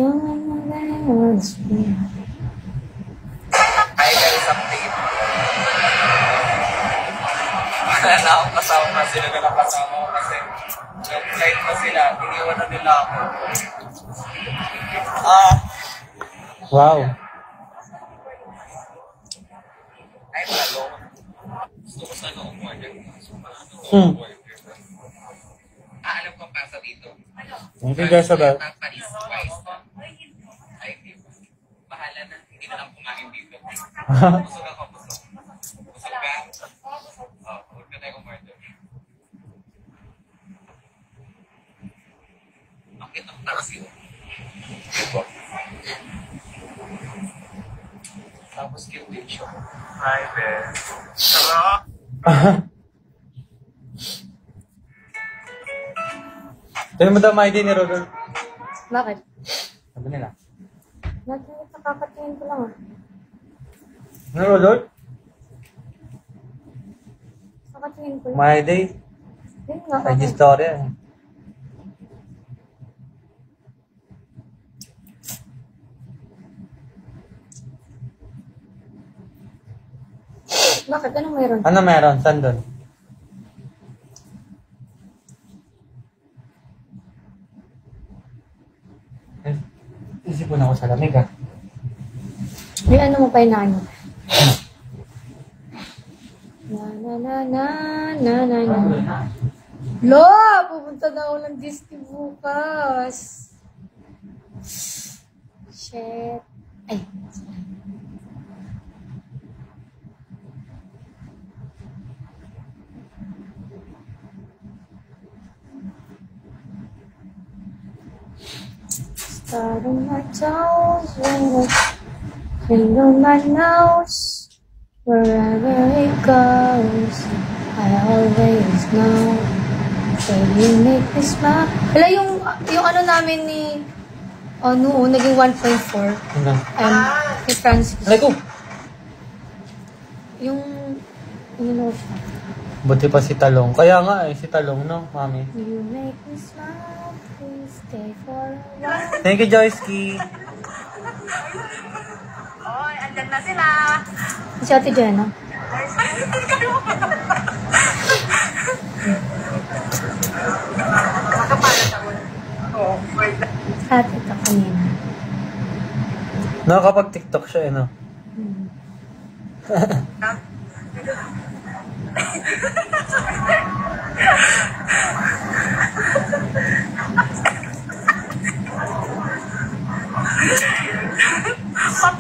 Ay, guys, update. Wala na akong kasama. Sila na lang kasama ko kasi yung flight pa sila, iniwan na nila ako. Wow. Ay, malo. Gusto ko sana umorder. Alam ko pa sa dito. Thank you guys about. Paris twice. Ay, bahala na. Hindi na lang kumain dito. Busog ako, busog. Busog ka? Huwag ka tayo umorder. Bakit ang taxi? Diba? Tapos guilty siya. Hi, Ben. Sarap! Tignan mo daw may ID ni Rodolfo. Bakit? Sabi nila. Nakakatingin ko lang ah. Ano Rodolfo? Nakakatingin ko lang. May ID? Yun nga. ID story. Bakit? Anong meron? Ano meron? Saan doon? Isipon ako sa lamig ah. Yung ano mo pa inaano? Na. Lo! Pupunta na ako ng Disney bukas. Shit. Ay. Start on my toes, finger my nose, wherever it goes, I always know, that you make me smile. Wala yung ano namin ni, naging 1.4. Kay Francis. Alay ko! Yung siya. Buti pa si Talong. Kaya nga si Talong, no, mami? You make me smile, please stay for a while. Thank you, Joyski. Oy, andyan na sila. Si Ate Jenna. Ate ito kanina. Nakakapag-TikTok siya, no?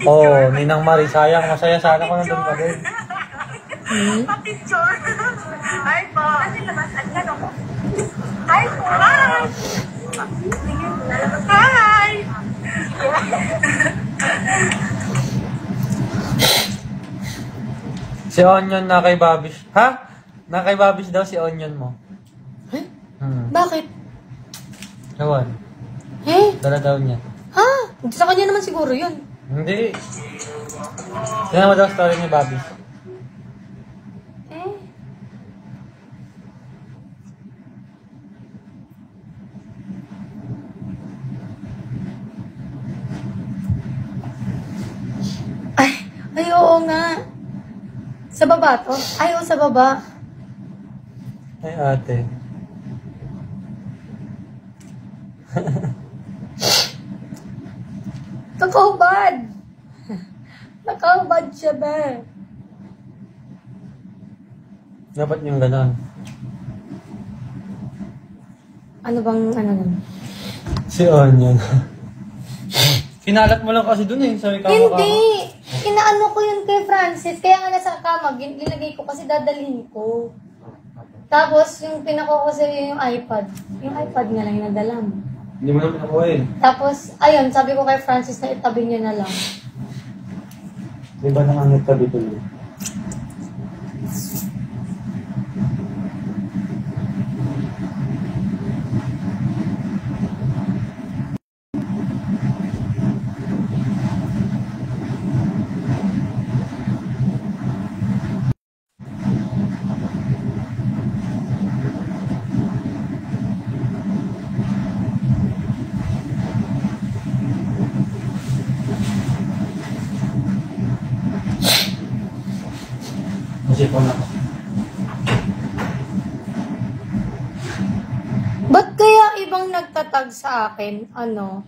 Oh, Ninang Mari, sayang. Masaya sana ko nandun ka din. Pa-picture. Hi po. Ano labas? Andyan ako. Hi po. Hi. Hi. Si Onion na kay Babish. Ha? Na kay Babish daw si Onion mo. Eh? Bakit? Ewan. Eh? Dala daw niya. Ha? Sa kanya naman siguro yun. Hindi. Tingnan mo daw story ni Babish. Eh? Ay, oo nga. Sa baba to? Ay, oo, sa baba. Ay, ate. Nakahubad! Nakahubad siya ba? Dapat yung ganon. Ano bang, ano nun? Si Onion. Kinalat mo lang kasi dun eh. Sabi ka Hindi! Inaano ko yun kay Francis. Kaya nga nasa kama, ginilagay ko kasi dadalhin ko. Tapos, yung pinako ko sa yung iPad. Yung iPad nga lang yung nadala mo. Hindi mo naman nakuha eh. Tapos, ayun, sabi ko kay Francis na itabi niya na lang. Di ba naman nagtabi tuloy? yung nagtatag sa akin, ano,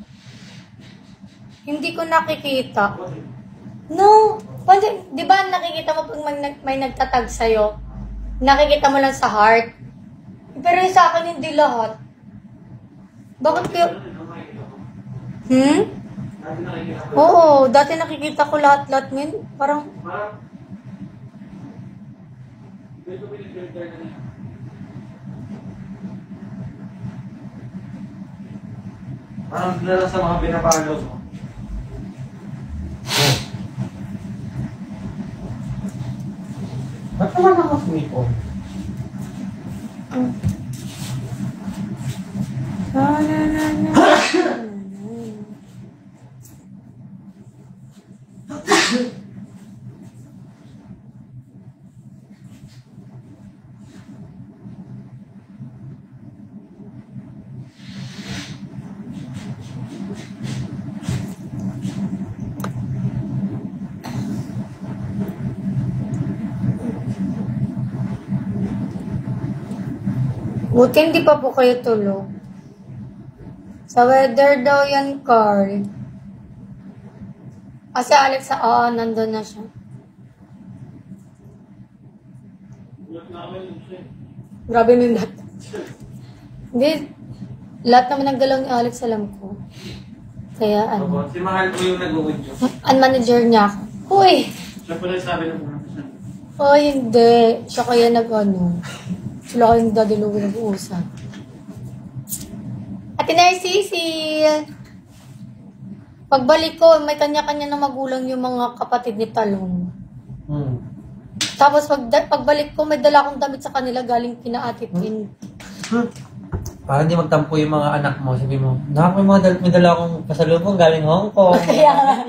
hindi ko nakikita. No, di ba nakikita mo pag may nagtatag sa'yo? Nakikita mo lang sa heart. Pero yung sa akin, hindi lahat. Bakit kayo? Oo, dati nakikita ko lahat-lahat ngayon. Parang, Parang dala sa mga pinapalo mo. Ba't naman ako sumipon? buti hindi pa po kayo tulog. Sa weather daw yan, Carl. Si Alex, nandun na siya. Grabe na lahat. Hindi, lahat naman ng galaw ni Alex, alam ko. Kaya ano. Si Mahal ko yung nag-uwid yun. Ang manager niya ako. Uy! Siya pala sabi na pumunta siya. Oh, hindi. Siya kaya nag-ano. Sila kayong dadiluwi nag-uusap. Ate Narcisi! Pagbalik ko, may kanya-kanya na magulang yung mga kapatid ni Talong. Tapos pagbalik ko, may dala akong damit sa kanila galing kina Ate Pin. Para hindi magtampo yung mga anak mo, sabi mo, may dala akong pasalubong galing Hong Kong. Kaya.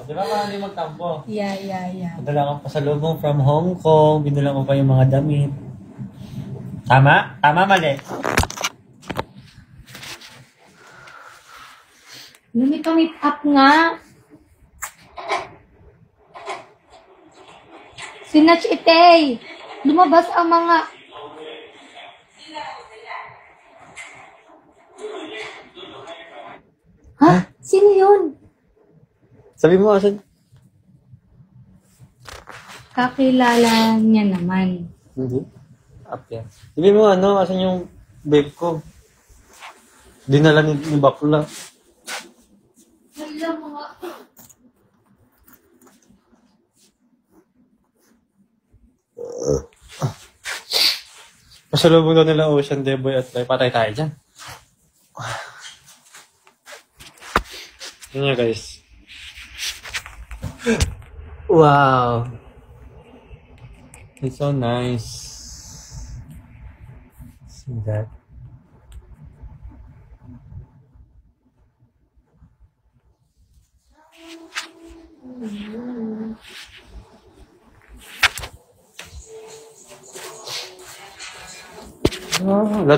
Di ba para hindi magtampo? Yeah. May dala akong pasalubong from Hong Kong, binula ko pa yung mga damit. Tama? Tama, mali? Lumit up nga. Sinatch itay. Lumabas ang mga... Ha? Sino yun? Sabi mo, asan? Kakilala niya naman. Hindi. Up yan. Sabi mo, asan yung babe ko? Dinala ni Bakla. Wala mga... Pasalubong daw nila Ocean, Deboy at Lai. Patay tayo dyan. Yun nga, guys. Wow. It's so nice. See that?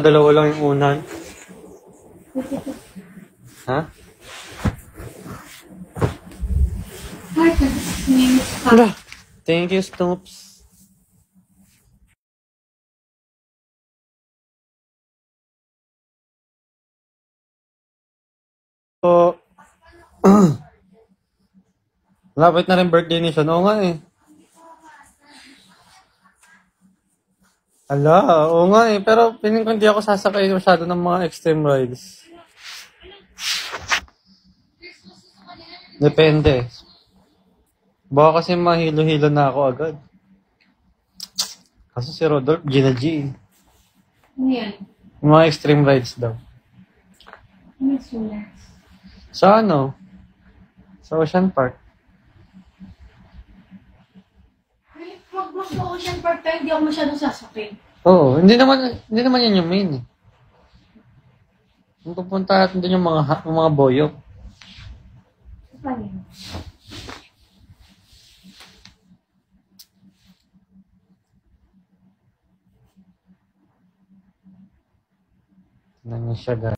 Dalawa lang yung unan. Ha? Thank you, Stoops. So, lapit na rin birthday ni Sean. Oo nga eh. Oo nga eh. Pero piling ko hindi ako sasakay masyado ng mga extreme rides. Depende. Baka kasi mahilo-hilo na ako agad. Kasi si Rodolph, Gina G. Ano yan? Yung mga extreme rides daw. Ano sila? Sa Sa Ocean Park. Wag mo sa Ocean Park tayo, hindi ako masyadong sasakay. Oo, hindi naman yan yung main eh. Kung pupunta natin doon yung mga boyok. Paano yun? Tingnan niyo siya, guys.